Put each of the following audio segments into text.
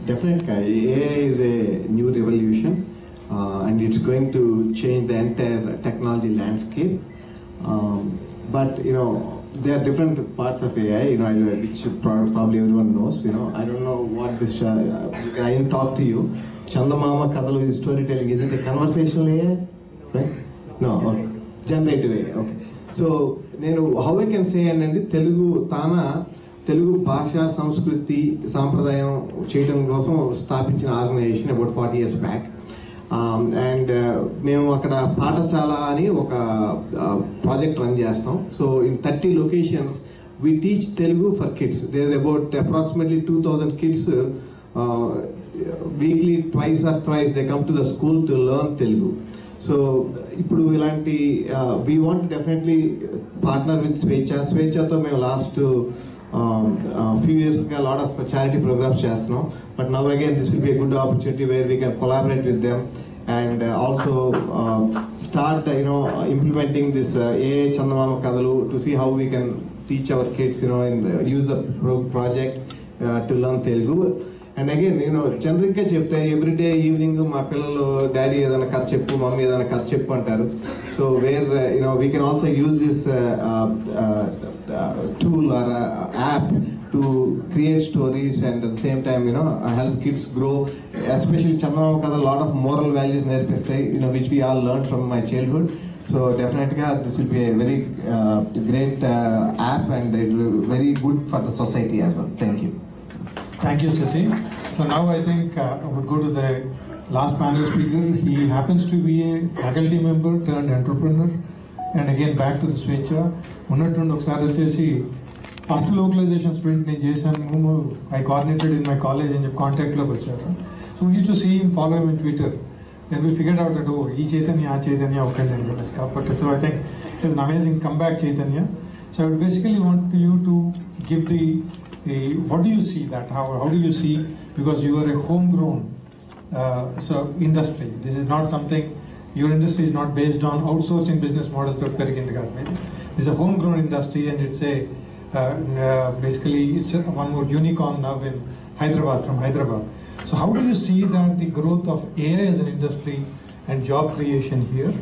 Definitely, AI is a new revolution, and it's going to change the entire technology landscape. But there are different parts of AI, which probably everyone knows. I don't know what this. I didn't talk to you. Chandamama Kadalu is storytelling. Is it a conversational AI? Right? No. Okay. Generative AI. Okay. So, how I can say and Telugu భాష సంస్కృతి సాంప్రదాయం చేయడం కోసం స్థాపించిన organisation about 40 years back. And మేము అక్కడ పాఠశాల అని ఒక ప్రాజెక్ట్ రన్ చేస్తాం. So in 30 locations we teach Telugu for kids. There is about approximately 2,000 kids weekly, twice or thrice they come to the school to learn Telugu. So ఇప్పుడు ఇలాంటి we want to definitely partner with స్వేచ్ఛతో మేము last few years ago, a lot of charity programs chestunam, but now again this will be a good opportunity where we can collaborate with them and also start implementing this AI Chandamama Kadalu to see how we can teach our kids and use the project to learn Telugu. And again, generic గా చెప్తే everyday evening మా పిల్లలు daddy ఏదైనా కథ చెప్పు, mummy ఏదైనా కథ చెప్పు అంటారు. So where we can also use this tool or app to create stories and at the same time help kids grow, especially Chandamama Kada, a lot of moral values nerpistayi, which we all learned from my childhood. So definitely this will be a very great app and it will be very good for the society as well. Thank you. Thank you, Shashi. So now I think I would go to the last panel speaker. He happens to be a faculty member turned entrepreneur. And again back to the Swechha. ఉన్నట్టుండి ఒకసారి వచ్చేసి first localisation sprint నేను చేశాను, I coordinated in my college అని చెప్పి కాంటాక్ట్లోకి వచ్చారు. So we to see in follow in Twitter. Then we figured out that ఈ చైతన్య ఆ చైతన్య ఒక్కడే అని కాబట్టి so I think it is an amazing comeback Chaitanya. So I would basically want you to give the what do you see that how do you see, because you are a homegrown so industry, this is not something, your industry is not based on outsourcing business models to perigindi kaadu. This is a homegrown industry and it's a basically it's one more unicorn now in Hyderabad, from Hyderabad. So how do you see that the growth of AI as an industry and job creation here?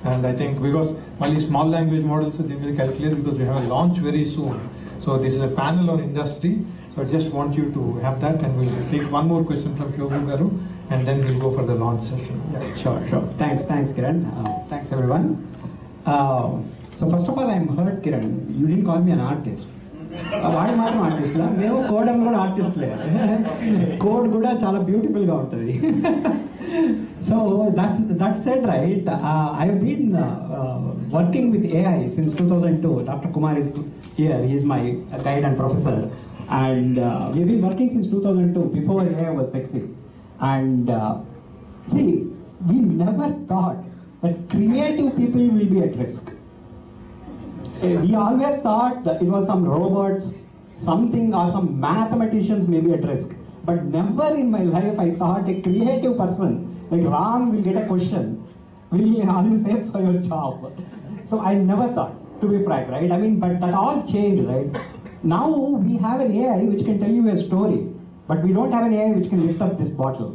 And I think because only small language models they will calculate, because we have a launch very soon. So this is a panel on industry. So I just want you to have that, and we'll take one more question from Shobhu Garu, and then we'll go for the launch session. Yeah, sure. Thanks, Kiran. Thanks, everyone. So first of all, I'm hurt, Kiran. You didn't call me an artist. వాడి మాత్రం artist లా, మేము కోడర్ కూడా ఆర్టిస్ట్లే. Code కూడా చాలా beautiful గా ఉంటుంది. So that said right, I have been working with AI since 2002. Dr. Kumar is here. He is my guide and professor, and we have been working since 2002, before AI was sexy. And see, we never thought that creative people will be at risk. We always thought that it was some robots, something, or some mathematicians may be at risk. But never in my life I thought a creative person like Ram will get a question, will you save for your job? So I never thought, to be frank, right? I mean, but that all changed, right? Now we have an AI which can tell you a story, but we don't have an AI which can lift up this bottle.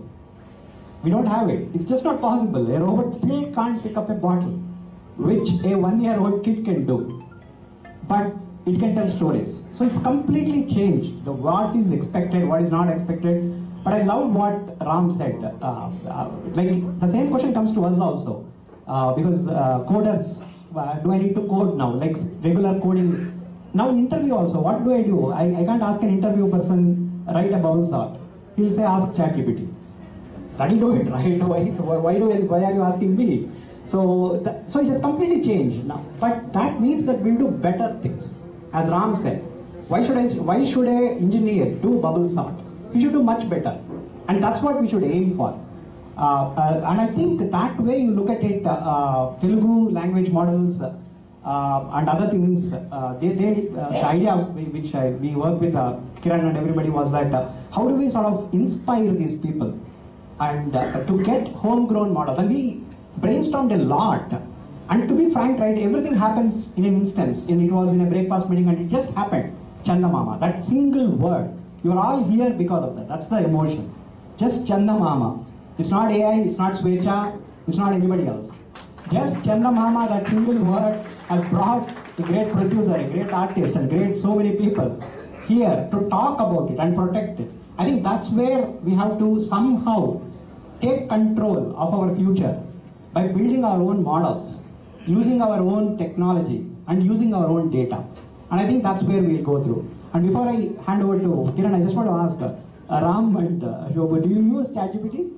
We don't have it. It's just not possible. A robot still can't pick up a bottle, which a 1-year-old kid can do. But it can tell stories. So it's completely changed what is expected, what is not expected. But I love what Ram said. Like the same question comes to us also, because coders, do I need to code now? Like regular coding. Now interview also, what do? I can't ask an interview person write a bubble sort. He'll say ask ChatGPT. That'll do it, right? Why are you asking me? So it has completely changed now. But that means that we'll do better things. As Ram said, why should a engineer do bubble sort? He should do much better, and that's what we should aim for. And I think that way you look at it, Telugu language models and other things. The idea which we work with Kiran and everybody was that how do we sort of inspire these people and to get homegrown models, and we brainstormed a lot. And to be frank, right, everything happens in an instance, and it was in a breakfast meeting and it just happened. Chandamama, that single word, you are all here because of that. That's the emotion. Just Chandamama. It's not AI, it's not Swecha, it's not anybody else. Just Chandamama, that single word has brought a great producer, a great artist, and great so many people here to talk about it and protect it. I think that's where we have to somehow take control of our future by building our own models, using our own technology, and using our own data. And I think that's where we'll go through. And before I hand over to Kiran, I just want to ask Ram and Shobha, do you use ChatGPT?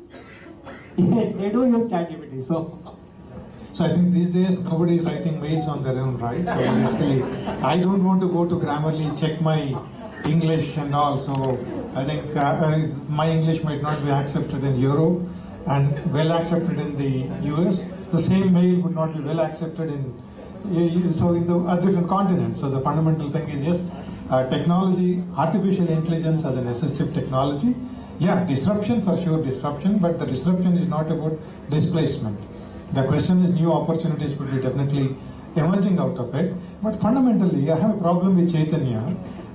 They do use ChatGPT, so. So I think these days nobody is writing mails on their own, right? So basically, I don't want to go to Grammarly, check my English and all. So I think my English might not be accepted in Europe and well accepted in the US. The same mail would not be well accepted in the different continents. So the fundamental thing is just technology, artificial intelligence as an assistive technology. Yeah, disruption for sure, disruption, but the disruption is not about displacement. The question is new opportunities will be definitely emerging out of it. But fundamentally, I have a problem with Chaitanya.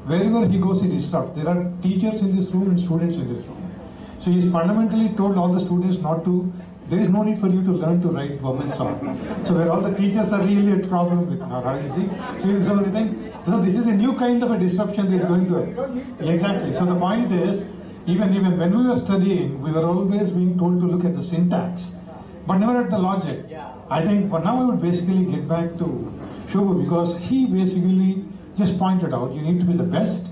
Wherever he goes, he disrupts. There are teachers in this room and students in this room. So he's fundamentally told all the students not to, there is no need for you to learn to write vowel song. So where all the teachers are really a problem with now, how you see? So this is a new kind of a disruption that is going to happen. Exactly. So the point is, even when we were studying, we were always being told to look at the syntax, but never at the logic. I think, but now I would basically get back to Shobha, because he basically just pointed out, you need to be the best.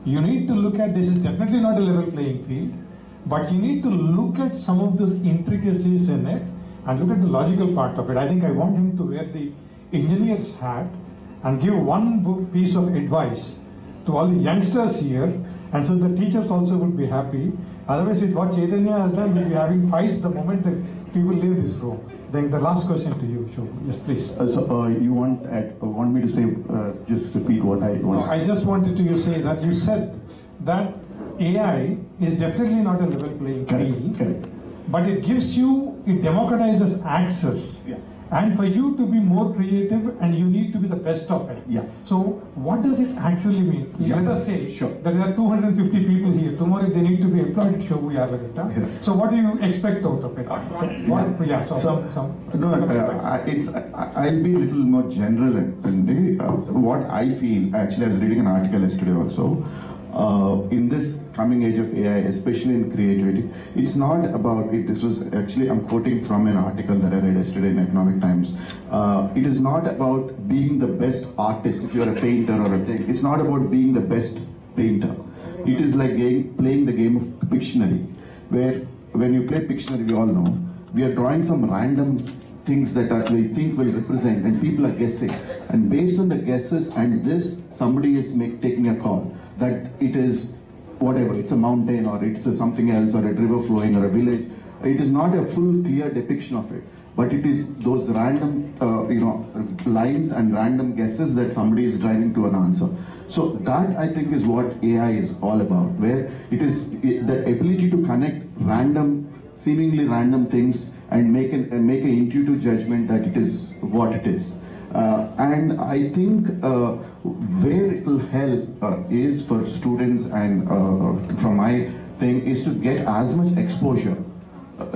You need to look at, this is definitely not a level playing field, but you need to look at some of those intricacies in it and look at the logical part of it. I think I want him to wear the engineer's hat and give one piece of advice to all the youngsters here, and so the teachers also would be happy. Otherwise, with what Chaitanya has done, we'll be having fights the moment that people leave this room. Then the last question to you, Shobha. Yes, please. You want me to say, just repeat what I want? I just wanted to say that you said that AI is definitely not a level playing field. Correct. But it democratizes access. Yeah. And for you to be more creative, and you need to be the best of it. Yeah. So what does it actually mean? Yeah. Let us say Sure. that there are 250 people here. Tomorrow they need to be employed at Shobha Yarlagadda. Yeah. So what do you expect out of it? I'll be a little more general. What I feel, actually I was reading an article yesterday also, in this coming age of AI, especially in creativity, it's not about it. This was actually, I'm quoting from an article that I read yesterday in Economic Times. It is not about being the best artist. If you're a painter or a thing, it's not about being the best painter. It is like playing the game of Pictionary, where when you play Pictionary, we all know, we are drawing some random things that we think will represent, and people are guessing. And based on the guesses and this, somebody is taking a call that it is whatever, it's a mountain or it's something else or a river flowing or a village. It is not a full clear depiction of it, but it is those random lines and random guesses that somebody is driving to an answer. So that, I think, is what AI is all about, where it is the ability to connect seemingly random things and make an intuitive judgment that it is what it is. And I think where it will help is for students, and from my thing is to get as much exposure.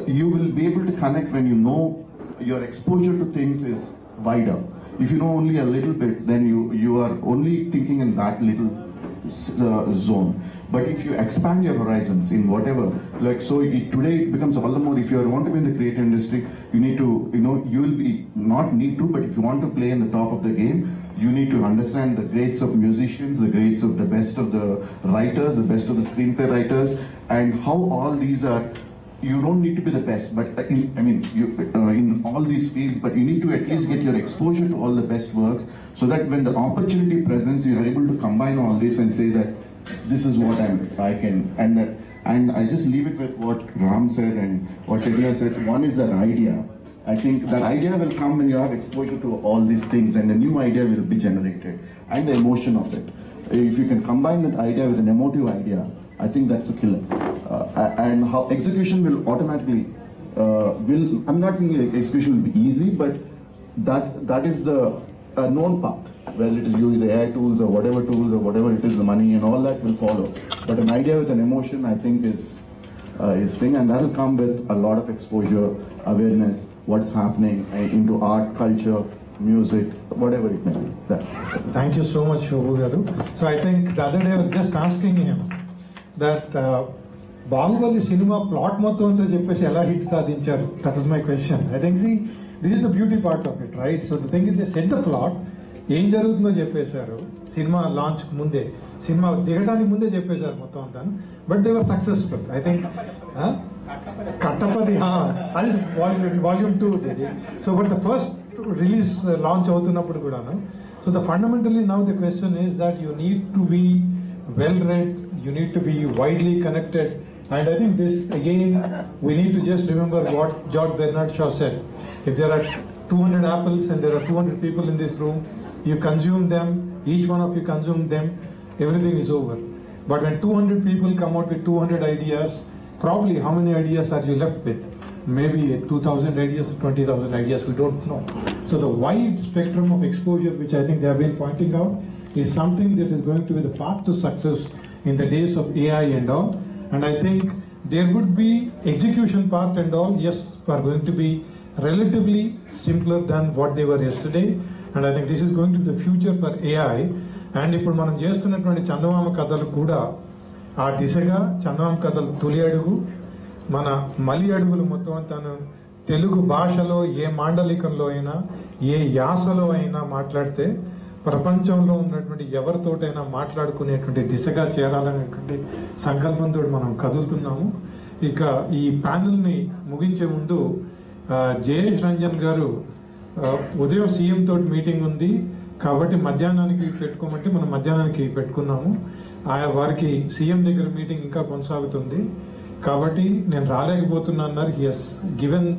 You will be able to connect when you know your exposure to things is wider. If you know only a little bit, then you are only thinking in that little zone. But if you expand your horizons in whatever, today it becomes all the more, if you want to be in the creative industry, you need to, you will be, not need to, but if you want to play in the top of the game, you need to understand the grades of musicians, the grades of the best of the writers, the best of the screenplay writers, and how all these are. You don't need to be the best, but in all these fields, but you need to at least get your exposure to all the best works, so that when the opportunity presents, you are able to combine all this and say that this is what I can, and I just leave it with what Ram said and what Chaitanya said. One is that idea. I think that idea will come when you have exposure to all these things, and a new idea will be generated, and the emotion of it. If you can combine that idea with an emotive idea, I think that's a killer. And how execution will automatically I'm not thinking execution will be easy, but that is the known path. Whether it is use AI tools or whatever it is, the money and all that will follow. But an idea with an emotion, I think, is his thing, and that will come with a lot of exposure, awareness, what's happening into art, culture, music, whatever it may be. That. Thank you so much, Shobhu Garu. So I think the other day I was just asking him that Bahubali cinema plot మొత్తం అంతా చెప్పేసి ఎలా hit సాధించారు. That was my question. I think this is the beauty part of it, right? So the thing is they set the plot, ఏం జరుగుతుందో చెప్పేశారు cinema launch ముందే, cinema దిగడానికి ముందే చెప్పేశారు మొత్తం అంతా. But they were successful. I think కట్టపతి అది volume 2. So but the first release launch అవుతున్నప్పుడు కూడాను. So the fundamentally now the question is that you need to be well read, you need to be widely connected, and I think this again we need to just remember what George Bernard Shaw said. If there are 200 apples and there are 200 people in this room, you consume them, each one of you consume them, everything is over. But when 200 people come out with 200 ideas, probably how many ideas are you left with? Maybe 2,000 ideas, 20,000 ideas, we don't know. So the wide spectrum of exposure which I think they have been pointing out is something that is going to be the path to success in the days of AI and all. And I think there would be execution part and all, yes, are going to be relatively simpler than what they were yesterday. And I think this is going to be the future for AI. And ఇప్పుడు మనం చేస్తున్నటువంటి చందమామ కథలు కూడా ఆ దిశగా చందమామ కథలు తొలి అడుగు, మన మలి అడుగులు మొత్తం తను తెలుగు భాషలో ఏ మాండలికంలో అయినా ఏ యాసలో అయినా మాట్లాడితే ప్రపంచంలో ఉన్నటువంటి ఎవరితోటైనా మాట్లాడుకునేటువంటి దిశగా చేరాలనేటువంటి సంకల్పంతో మనం కదులుతున్నాము. ఇక ఈ ప్యానెల్ని ముగించే ముందు జయేష్ రంజన్ గారు ఉదయం సీఎం తోటి మీటింగ్ ఉంది కాబట్టి మధ్యాహ్నానికి పెట్టుకోమంటే మనం మధ్యాహ్నానికి పెట్టుకున్నాము. వారికి సీఎం దగ్గర మీటింగ్ ఇంకా కొనసాగుతుంది కాబట్టి నేను రాలేకపోతున్నా అన్నారు. He has given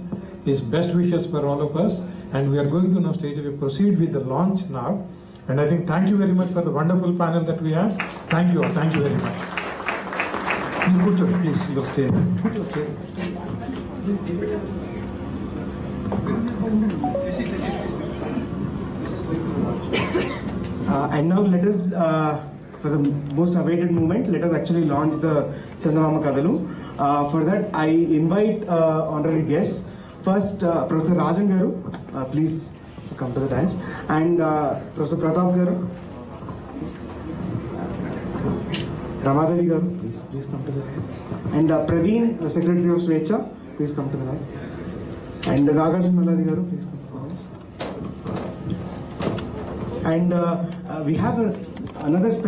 his best wishes for all of us and we are going to now straight away proceed with the launch now. And I think thank you very much for the wonderful panel that we have. Thank you all. Thank you very much. You go to please. You will stay. And now let us, for the most awaited moment, let us actually launch the Chandamama Kadalu. For that, I invite honorary guests. First, Professor Rajan Garu, please come to the dance. And Professor Pratap Garu, please. Ramadevi Garu, please come to the dance. And Praveen, the Secretary of Swecha, please come to the dance. And Nagarjuna Maladi Garu, please come to the dance. And we have another special